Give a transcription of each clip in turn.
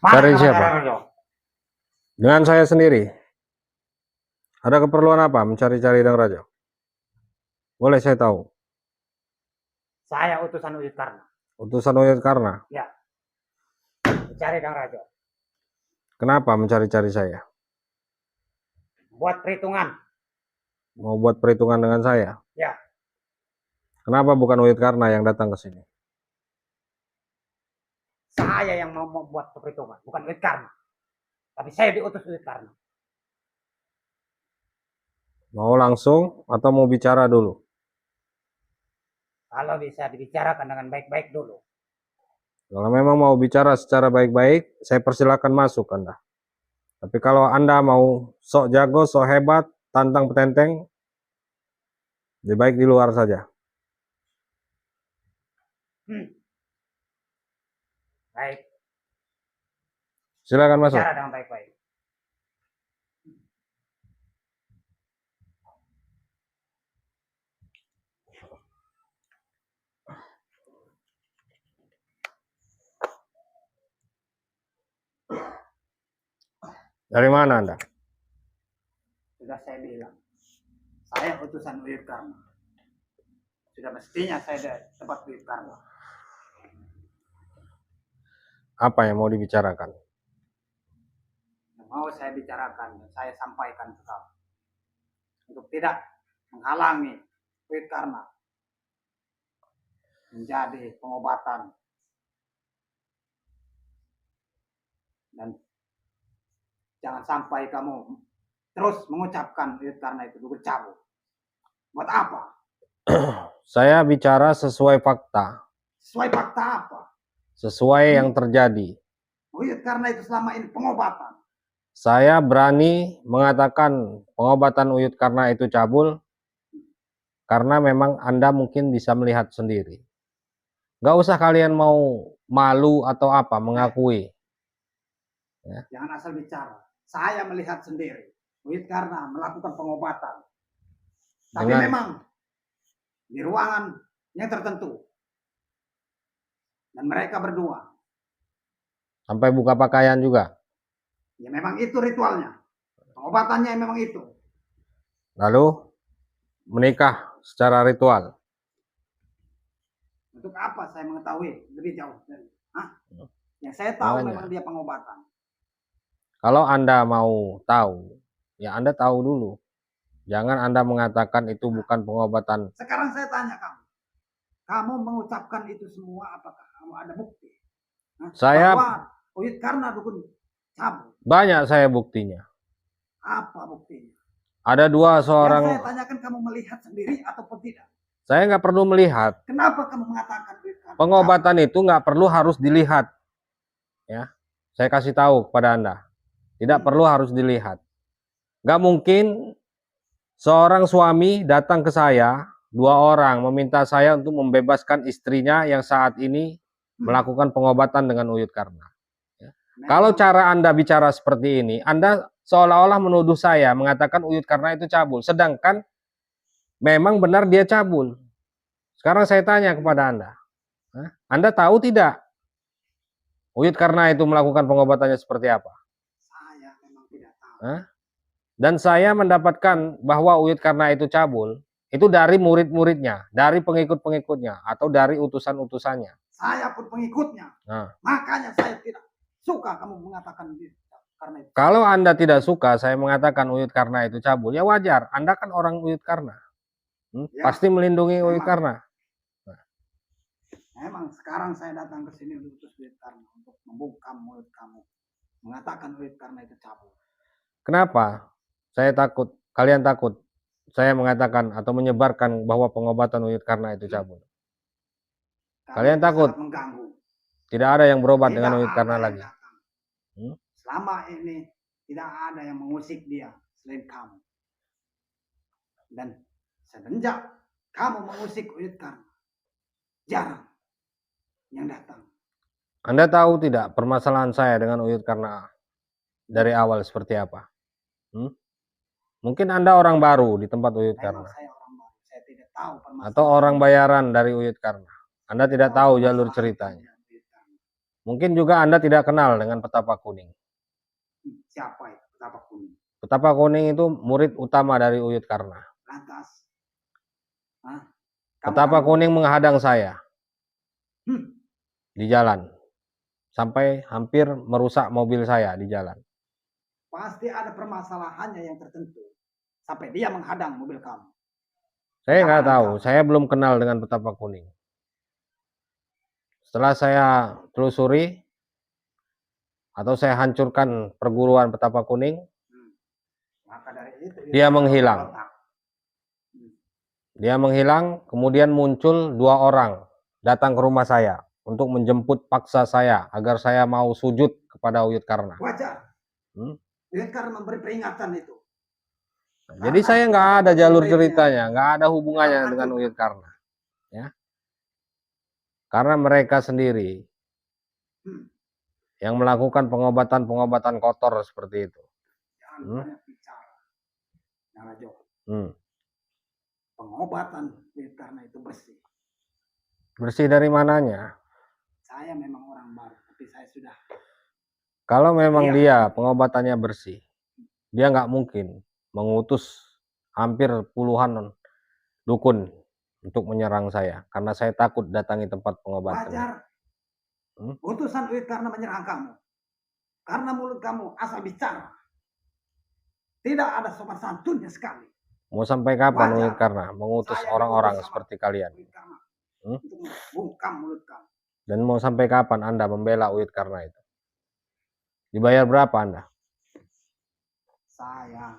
Cari siapa? Dengan saya sendiri. Ada keperluan apa mencari-cari Dang Rajo? Boleh saya tahu? Saya utusan Uyut Karna. Utusan Uyut Karna? Ya. Mencari Dang Rajo. Kenapa mencari-cari saya? Buat perhitungan. Mau buat perhitungan dengan saya? Ya. Kenapa bukan Uyut Karna yang datang ke sini? Saya yang mau membuat perhitungan, bukan Uyut Karna. Tapi saya diutus Uyut Karna. Mau langsung atau mau bicara dulu? Kalau bisa dibicarakan dengan baik-baik dulu. Kalau memang mau bicara secara baik-baik, saya persilakan masuk Anda. Tapi kalau Anda mau sok jago, sok hebat, tantang petenteng, lebih baik di luar saja. Baik. Silakan masuk. Bicara dengan baik-baik. Dari mana Anda? Sudah saya bilang, saya utusan Uyut Karna. Sudah mestinya saya dari tempat Uyut Karna. Apa yang mau dibicarakan? Yang mau saya bicarakan, saya sampaikan ke kamu. Untuk tidak menghalangi Uyut Karna menjadi pengobatan dan jangan sampai kamu terus mengucapkan Uyut Karna itu bercabut. Buat apa? Saya bicara sesuai fakta. Sesuai fakta apa? Sesuai yang terjadi. Uyut Karna itu selama ini pengobatan. Saya berani mengatakan pengobatan Uyut Karna itu cabul karena memang Anda mungkin bisa melihat sendiri. Gak usah kalian mau malu atau apa mengakui. Ya. Jangan asal bicara. Saya melihat sendiri. Uyut Karna melakukan pengobatan. Tapi memang di ruangan yang tertentu. Dan mereka berdua. Sampai buka pakaian juga? Ya memang itu ritualnya. Pengobatannya memang itu. Lalu menikah secara ritual. Untuk apa saya mengetahui lebih jauh dari? Yang saya tahu memang dia pengobatan. Kalau Anda mau tahu, ya Anda tahu dulu. Jangan Anda mengatakan itu bukan pengobatan. Sekarang saya tanya kamu. Kamu mengucapkan itu semua, apakah kamu ada bukti? Saya bahwa Uyut Karna dukun cabul. Banyak saya buktinya. Apa buktinya? Ada dua seorang. Yang saya tanyakan, kamu melihat sendiri ataupun tidak? Saya nggak perlu melihat. Kenapa kamu mengatakan pengobatan itu nggak perlu harus dilihat? Ya, saya kasih tahu kepada Anda. Tidak perlu harus dilihat. Nggak mungkin seorang suami datang ke saya, dua orang meminta saya untuk membebaskan istrinya yang saat ini melakukan pengobatan dengan Uyut Karna. Ya. Kalau cara Anda bicara seperti ini, Anda seolah-olah menuduh saya mengatakan Uyut Karna itu cabul, sedangkan memang benar dia cabul. Sekarang saya tanya kepada Anda tahu tidak Uyut Karna itu melakukan pengobatannya seperti apa? Saya memang tidak tahu. Dan saya mendapatkan bahwa Uyut Karna itu cabul, itu dari murid-muridnya, dari pengikut-pengikutnya, atau dari utusan-utusannya. Saya pun pengikutnya. Makanya saya tidak suka kamu mengatakan karena itu. Kalau Anda tidak suka saya mengatakan Uyut Karna itu cabul, ya wajar. Anda kan orang Uyut Karna. Ya, pasti melindungi Uyut Karna. Memang sekarang saya datang ke sini untuk Uyut Karna, untuk membuka mulut kamu, mengatakan Uyut Karna itu cabul. Kenapa? Saya takut, kalian takut saya mengatakan atau menyebarkan bahwa pengobatan Uyut Karna itu cabul. Kalian takut tidak ada yang berobat dengan Uyut Karna lagi. Selama ini tidak ada yang mengusik dia selain kamu. Dan semenjak kamu mengusik Uyut Karna, jarang yang datang. Anda tahu tidak permasalahan saya dengan Uyut Karna dari awal seperti apa? Mungkin Anda orang baru di tempat Uyut Karna. Saya orang baru. Saya tidak tahu permasalahan. Atau orang bayaran dari Uyut Karna. Anda tidak tahu jalur ceritanya. Mungkin juga Anda tidak kenal dengan Petapa Kuning. Siapa itu Petapa Kuning? Petapa Kuning itu murid utama dari Uyut Karna. Lantas, hah? Petapa Kuning menghadang saya di jalan. Sampai hampir merusak mobil saya di jalan. Pasti ada permasalahannya yang tertentu. Sampai dia menghadang mobil kamu. Saya nggak tahu, saya belum kenal dengan Petapa Kuning. Setelah saya telusuri, atau saya hancurkan perguruan Petapa Kuning, maka dari itu dia menghilang. Dia menghilang, kemudian muncul 2 orang datang ke rumah saya untuk menjemput paksa saya agar saya mau sujud kepada Uyut Karna. Wajar. Uyut Karna memberi peringatan itu. Jadi saya nggak ada jalur ceritanya, nggak ada hubungannya dengan Uyut Karna. Ya. Karena mereka sendiri yang melakukan pengobatan-pengobatan kotor seperti itu. Jangan banyak bicara. Narajo. Pengobatan Uyut Karna itu bersih. Bersih dari mananya? Saya memang orang baru, tapi saya sudah. Kalau memang dia pengobatannya bersih, dia nggak mungkin mengutus hampir puluhan dukun untuk menyerang saya, karena saya takut datangi tempat pengobatan. Wajar. Utusan Uyut Karna menyerang kamu, karena mulut kamu asal bicara. Tidak ada sopan santunnya sekali. Mau sampai kapan Uyut Karna mengutus orang-orang seperti kalian? Untuk membungkam mulut kamu. Dan mau sampai kapan Anda membela Uyut Karna itu? Dibayar berapa Anda? Saya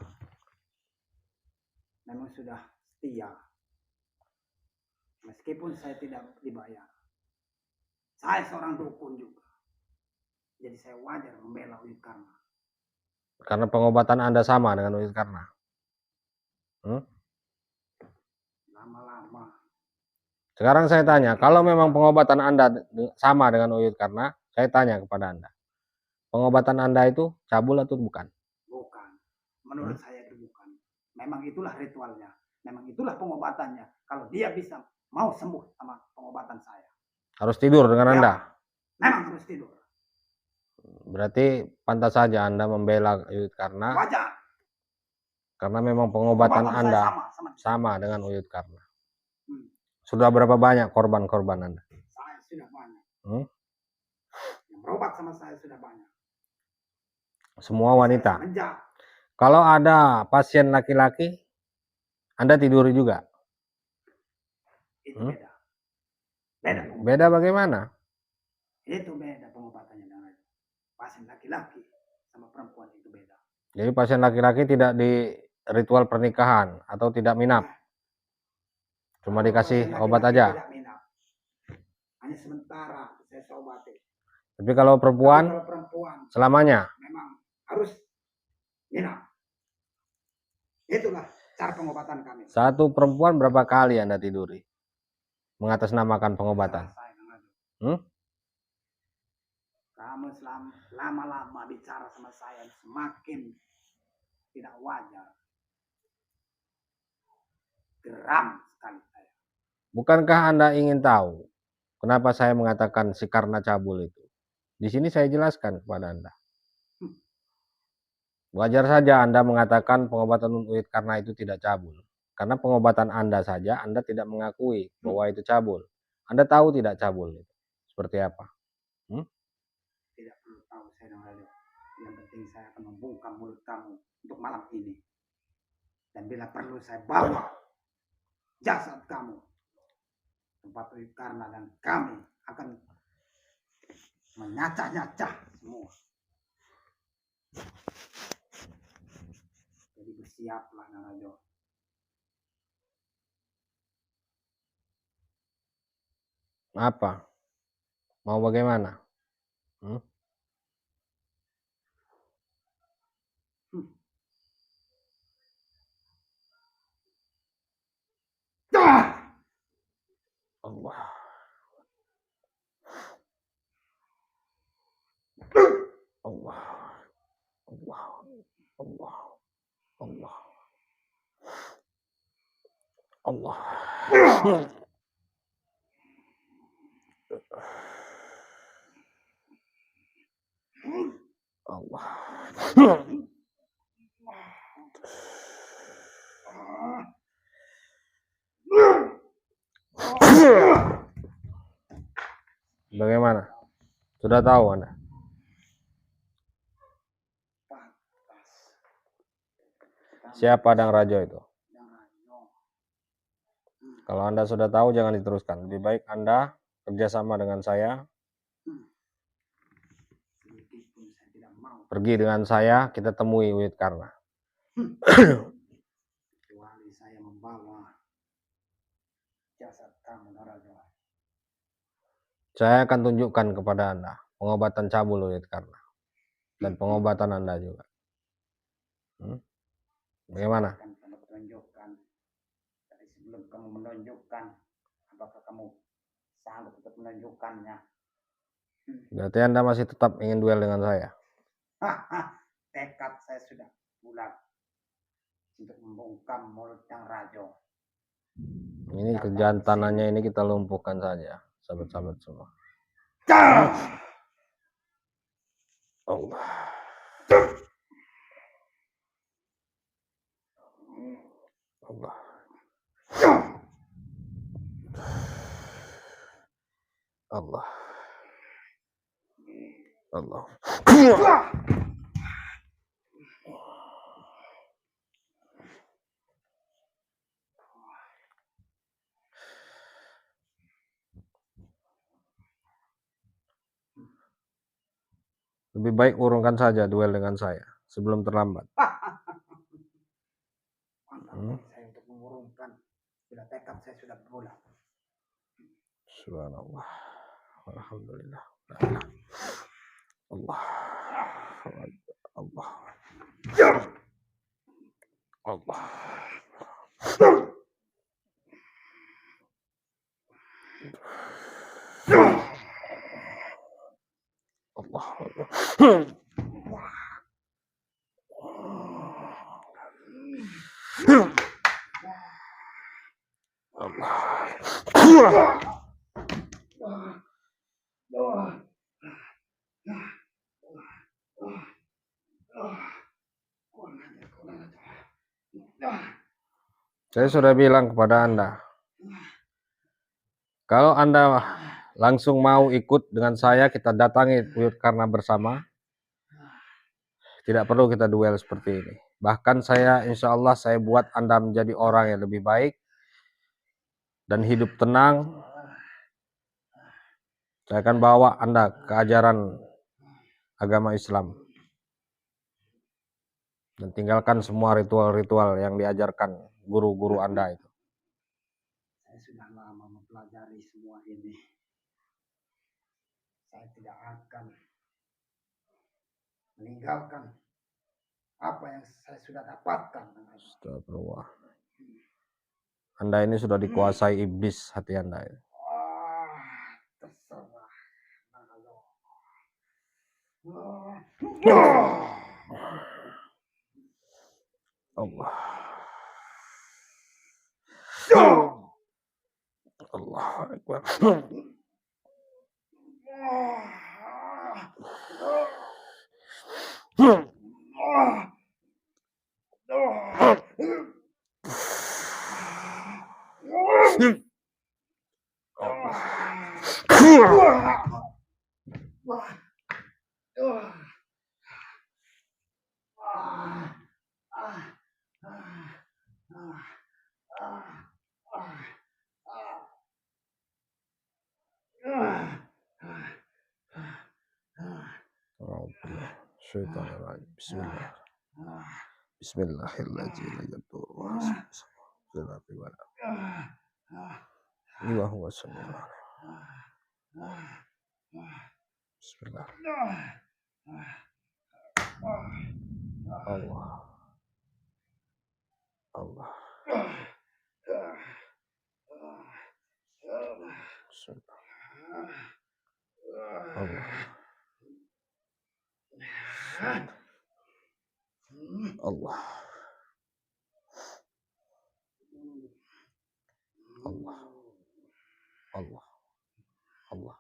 memang sudah setia. Meskipun saya tidak dibayar. Saya seorang dukun juga. Jadi saya wajar membela Uyut Karna. Karena pengobatan Anda sama dengan Uyut Karna. Lama-lama. Sekarang saya tanya, kalau memang pengobatan Anda sama dengan Uyut Karna, saya tanya kepada Anda. Pengobatan Anda itu cabul atau bukan? Bukan. Menurut saya itu bukan. Memang itulah ritualnya. Memang itulah pengobatannya. Kalau dia bisa mau sembuh sama pengobatan saya. Harus tidur dengan Anda? Memang harus tidur. Berarti pantas saja Anda membela Uyut Karna. Wajar. Karena memang pengobatan Anda sama dengan Uyut Karna. Sudah berapa banyak korban-korban Anda? Saya sudah banyak. Yang berobat sama saya sudah banyak. Semua wanita. Kalau ada pasien laki-laki, Anda tidur juga? Itu beda. Beda. Beda bagaimana? Itu beda pengobatannya dengan pasien laki-laki sama perempuan itu beda. Jadi pasien laki-laki tidak di ritual pernikahan atau tidak minap? Cuma dikasih obat aja? Tidak minap. Hanya sementara saya obati. Tapi kalau perempuan, selamanya? Memang harus minap. Itulah cara pengobatan kami. Satu perempuan berapa kali Anda tiduri? Mengatasnamakan pengobatan. Kamu lama-lama bicara sama saya semakin tidak wajar. Geram sekali saya. Bukankah Anda ingin tahu kenapa saya mengatakan si Karna cabul itu? Di sini saya jelaskan kepada Anda. Wajar saja Anda mengatakan pengobatan Uyut Karna itu tidak cabul. Karena pengobatan Anda saja, Anda tidak mengakui bahwa itu cabul. Anda tahu tidak cabul itu seperti apa? Tidak perlu tahu saya dengan radio. Yang penting saya akan membungkam mulut kamu untuk malam ini. Dan bila perlu saya bawa jasad kamu tempat Uyut Karna dan kami akan menyacah-nyacah semua. Jadi bersiaplah Narajo. Apa? Mau bagaimana? Allah. Allah. Allah. Allah. Allah. Allah. Bagaimana? Sudah tahu Anda? Siapa Dang Rajo itu? Kalau Anda sudah tahu, jangan diteruskan. Lebih baik Anda kerjasama dengan saya. Pergi dengan saya, kita temui Uyut Karna. Kecuali saya membawa jasad kamu, Naraja. Saya akan tunjukkan kepada Anda pengobatan cabul Uyut Karna. Dan pengobatan Anda juga. Bagaimana? Akan kamu tunjukkan. Tapi sebelum kamu menunjukkan, apakah kamu sanggup untuk menunjukkannya? Berarti Anda masih tetap ingin duel dengan saya? Tekad saya sudah bulat untuk membungkam mulut Dang Rajo. Ini kejantanannya ini kita lumpuhkan saja, sahabat-sahabat semua. Allah. Allah. Allah. Allah. Lebih baik urungkan saja duel dengan saya sebelum terlambat. Saya untuk mengurungkan, bila tekad saya sudah bulat. Subhanallah. Alhamdulillah. Allah. Allah. Allah. Allah. Saya sudah bilang kepada Anda, kalau Anda langsung mau ikut dengan saya, kita datangi Uyut Karna bersama. Tidak perlu kita duel seperti ini. Bahkan saya, insya Allah, saya buat Anda menjadi orang yang lebih baik dan hidup tenang. Saya akan bawa Anda ke ajaran agama Islam. Dan tinggalkan semua ritual-ritual yang diajarkan guru-guru Anda itu. Saya sudah lama mempelajari semua ini. Saya tidak akan meninggalkan apa yang saya sudah dapatkan. Astagfirullah. Anda ini sudah dikuasai iblis hati Anda. Terserah. Allah. Allah Akbar. Bismillah. Bismillahirrahmanirrahim. Bismillah. Allah. Allah. Bismillah. Allah. Allah. Allah. Allah. Allah. Allah.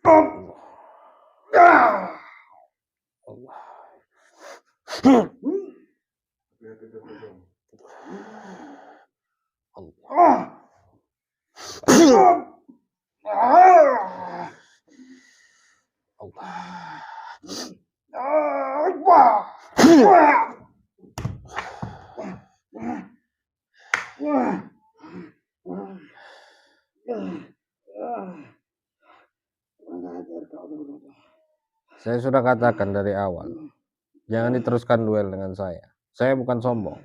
Allah. Saya sudah katakan dari awal, jangan diteruskan duel dengan saya. Saya bukan sombong.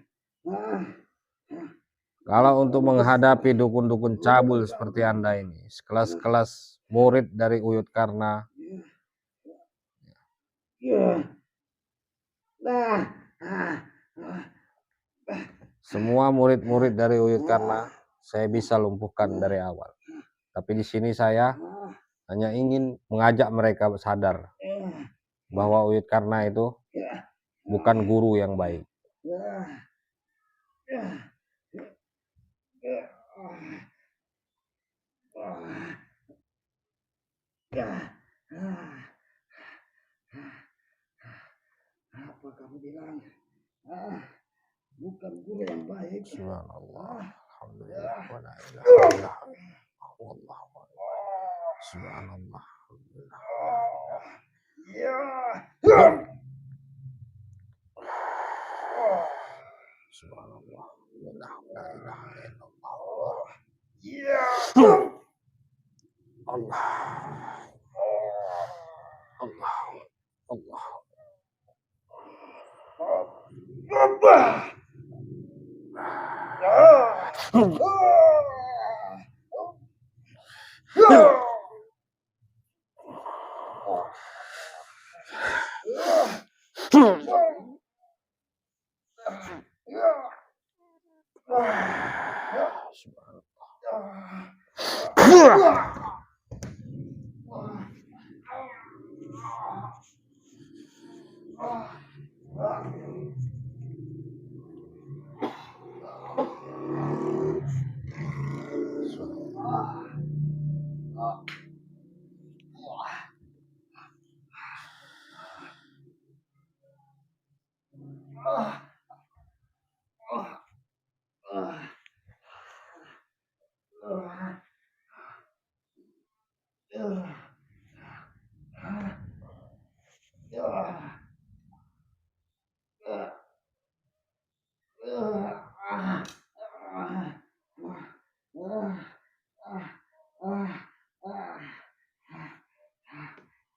Kalau untuk menghadapi dukun-dukun cabul seperti Anda ini, sekelas-kelas murid dari Uyut Karna, semua murid-murid dari Uyut Karna, saya bisa lumpuhkan dari awal. Tapi di sini saya hanya ingin mengajak mereka sadar bahwa Uyut Karna itu bukan guru yang baik. Apa kamu bilang? Bukan guru yang baik. Subhanallah, alhamdulillah, wa la ilaha illallah, wallahu akbar. Subhanallah, alhamdulillah. Subhanallah, la ilaha illallah. Allah. Allah. Allah.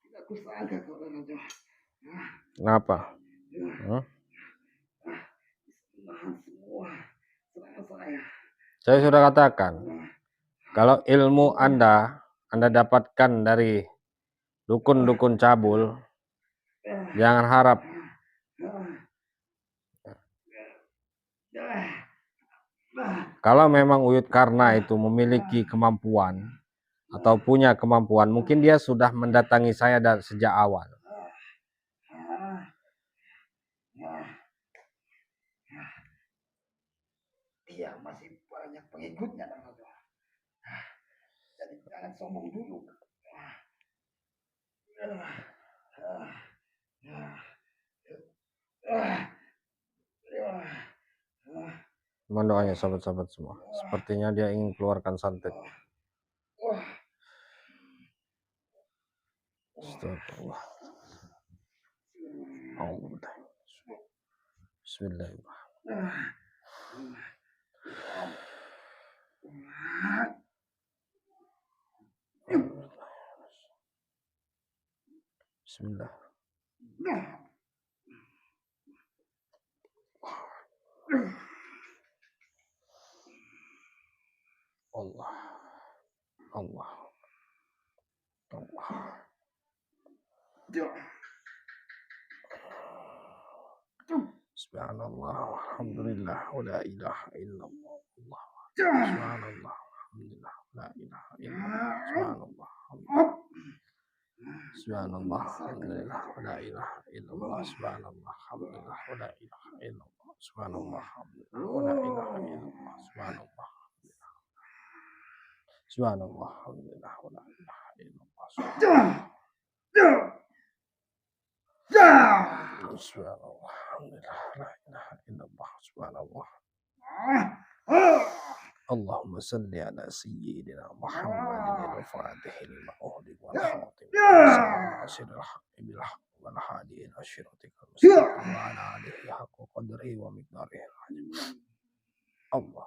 Tidak kusangka kau Raja. Kenapa? Menahan semua serangan saya. Saya sudah katakan, kalau ilmu Anda dapatkan dari dukun-dukun cabul, jangan harap. Kalau memang Uyut Karna itu memiliki kemampuan atau punya kemampuan, mungkin dia sudah mendatangi saya dari sejak awal. Dia masih banyak pengikutnya, Raja. Jadi jangan sombong dulu. Mohon doanya sahabat-sahabat semua. Sepertinya dia ingin keluarkan santet. Astagfirullah. Bismillahirrahmanirrahim. Bismillah. Allah. Allah. Allah. Subhanallah, alhamdulillah, wa la ilaha illallah. Subhanallah, alhamdulillah, la ilaha illallah. Subhanallah, alhamdulillah, wa la ilaha illallah. Subhanallah, alhamdulillah, wa la ilaha illallah. Subhanallah, alhamdulillah, wa la ilaha illallah. Subhanallah. Subhanallah, alhamdulillah, wa la ilaha illallah. Subhanallah. Alhamdulillah. La ilaha illallah. Subhanallah. اللهم صل على سيدنا محمد الفاتح لما أهدي والخاتم ناصر الحق بالحق والهادي إلى صراطك المستقيم وعلى آله حق قدره ومقداره العظيم. الله.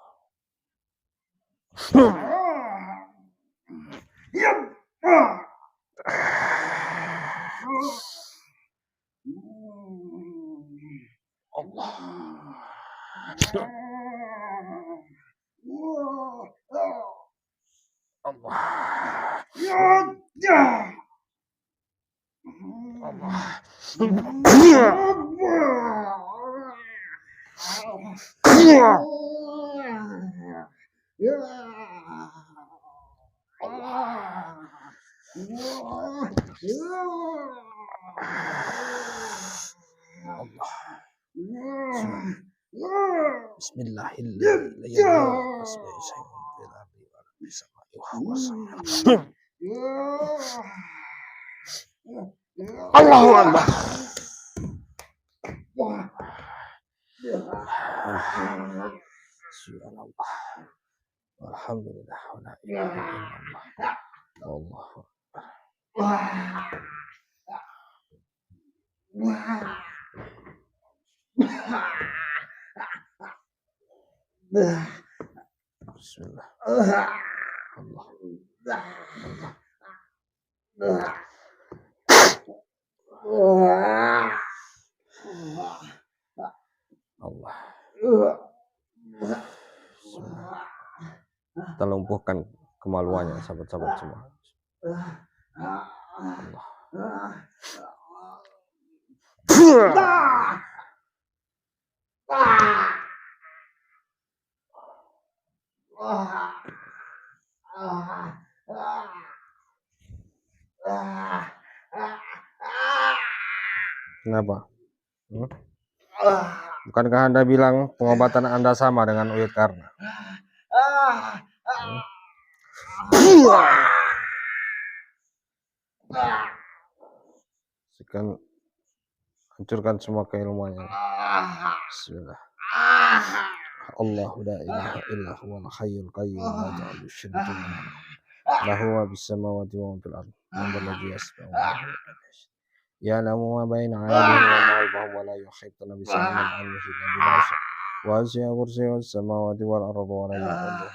Allahu Akbar. Subhanallah. Alhamdulillah. Wa la ilaha illallah. Allahu Akbar. Bismillah. Allah. Allah. Kita lumpuhkan kemaluannya, sahabat-sahabat semua. Allah. Kenapa? Bukankah Anda bilang pengobatan Anda sama dengan Uyut Karna? Sekian hancurkan semua keilmuannya. Bismillah. Allahu la ilaha illa huwal hayyul qayyum la ta'khudhuhu sinatun wa la nawm. Lahu ma fis samawati wa ma fil ardi. Man dhal ladzi yashfa'u 'indahu ya'lamu ma baina aydihim wa ma khalfahum wa la yuhituna bi shay'in min 'ilmihi illa bima sha'a. Wasi'a kursiyyuhu as-samawati wal arda wa la ya'uduhu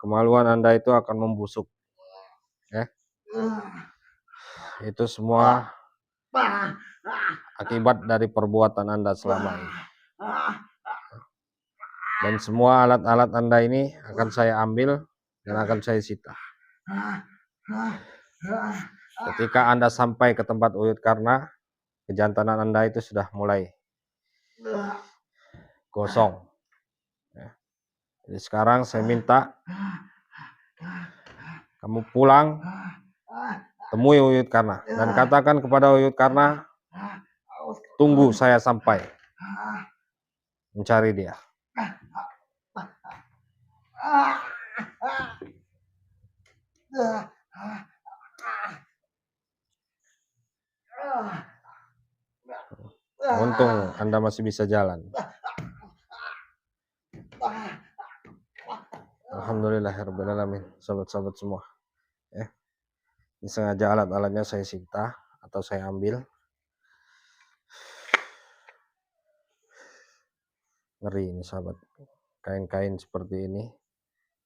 kemaluan Anda itu akan membusuk, ya. Itu semua akibat dari perbuatan Anda selama ini. Dan semua alat-alat Anda ini akan saya ambil dan akan saya sita. Ketika Anda sampai ke tempat Uyut Karna, kejantanan Anda itu sudah mulai gosong. Jadi sekarang saya minta kamu pulang, temui Uyut Karna dan katakan kepada Uyut Karna, tunggu saya sampai mencari dia. Untung Anda masih bisa jalan. Alhamdulillahirabbil alamin, sahabat-sahabat semua. Ya. Ini sengaja alat-alatnya saya sita atau saya ambil. Ngeri ini sahabat. Kain-kain seperti ini,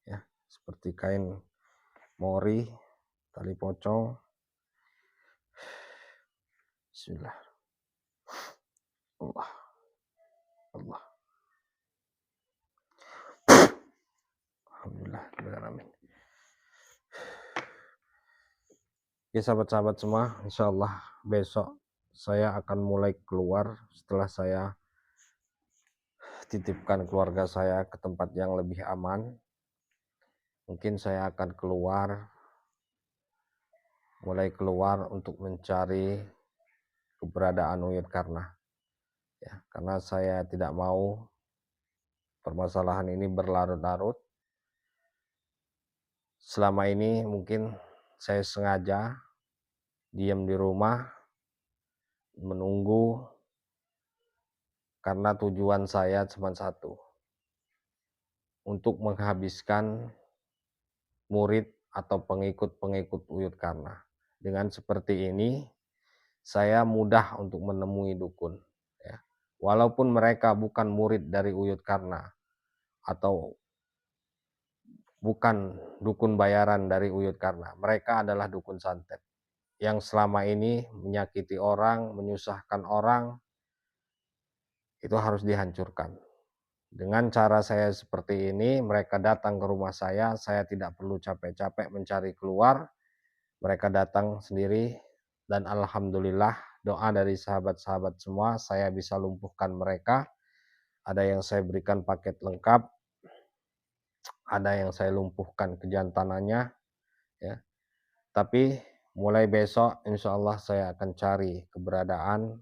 ya, seperti kain mori, tali pocong. Bismillah. Allah. Allah. Alhamdulillah. Amin. Oke sahabat-sahabat semua, insya Allah besok saya akan mulai keluar setelah saya titipkan keluarga saya ke tempat yang lebih aman. mungkin saya akan mulai keluar untuk mencari keberadaan Uyut Karna. Ya, karena saya tidak mau permasalahan ini berlarut-larut. Selama ini mungkin saya sengaja diam di rumah menunggu karena tujuan saya cuma satu, untuk menghabiskan murid atau pengikut-pengikut Uyut Karna. Dengan seperti ini, saya mudah untuk menemui dukun. Ya. Walaupun mereka bukan murid dari Uyut Karna atau bukan dukun bayaran dari Uyut Karna, mereka adalah dukun santet yang selama ini menyakiti orang, menyusahkan orang, itu harus dihancurkan. Dengan cara saya seperti ini, mereka datang ke rumah saya tidak perlu capek-capek mencari keluar, mereka datang sendiri, dan alhamdulillah doa dari sahabat-sahabat semua, saya bisa lumpuhkan mereka. Ada yang saya berikan paket lengkap, ada yang saya lumpuhkan kejantanannya, ya. Tapi mulai besok insya Allah saya akan cari keberadaan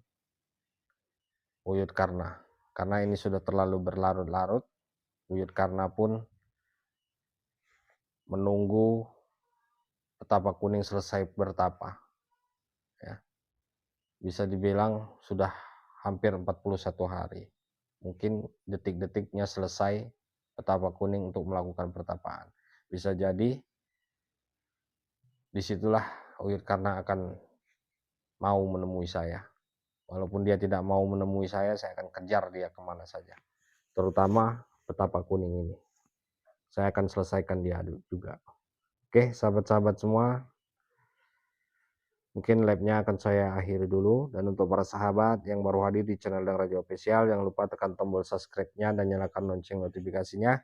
Uyut Karna. Karena ini sudah terlalu berlarut-larut, Uyut Karna pun menunggu petapa kuning selesai bertapa. Ya. Bisa dibilang sudah hampir 41 hari. Mungkin detik-detiknya selesai petapa kuning untuk melakukan pertapaan. Bisa jadi disitulah Uyut Karna akan mau menemui saya. Walaupun dia tidak mau menemui saya akan kejar dia kemana saja. Terutama petapa kuning ini. Saya akan selesaikan dia juga. Oke, sahabat-sahabat semua, mungkin live-nya akan saya akhiri dulu. Dan untuk para sahabat yang baru hadir di channel Dang Raja Official, jangan lupa tekan tombol subscribe-nya dan nyalakan lonceng notifikasinya,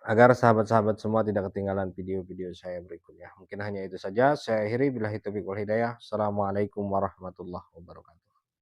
agar sahabat-sahabat semua tidak ketinggalan video-video saya berikutnya. Mungkin hanya itu saja, saya akhiri. Billahi taufiq wal hidayah. Assalamualaikum warahmatullahi wabarakatuh.